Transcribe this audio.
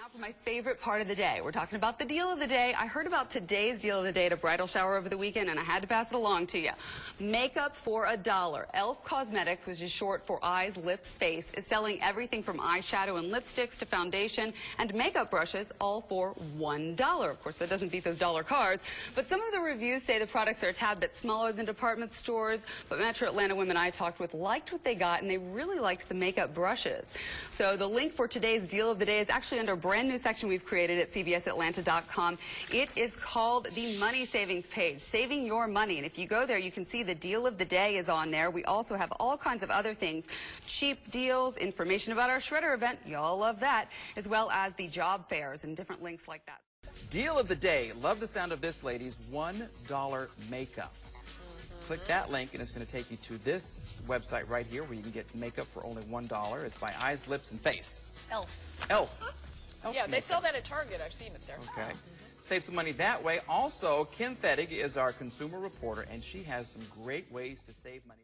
Now for my favorite part of the day. We're talking about the deal of the day. I heard about today's deal of the day at a bridal shower over the weekend, and I had to pass it along to you. Makeup for $1. Elf Cosmetics, which is short for eyes, lips, face, is selling everything from eyeshadow and lipsticks to foundation and makeup brushes, all for $1. Of course, that doesn't beat those dollar cars, but some of the reviews say the products are a tad bit smaller than department stores, but Metro Atlanta women I talked with liked what they got, and they really liked the makeup brushes. So the link for today's deal of the day is actually under a brand new section we've created at cbsatlanta.com. It is called the Money Savings page, saving your money. And if you go there, you can see the deal of the day is on there. We also have all kinds of other things, cheap deals, information about our Shredder event, y'all love that, as well as the job fairs and different links like that. Deal of the day. Love the sound of this, ladies. $1 makeup. Click that link and it's going to take you to this website right here where you can get makeup for only $1. It's by Eyes, Lips, and Face. Elf. Elf. Yeah, they sell that at Target. I've seen it there. Okay. Save some money that way. Also, Kim Fettig is our consumer reporter, and she has some great ways to save money.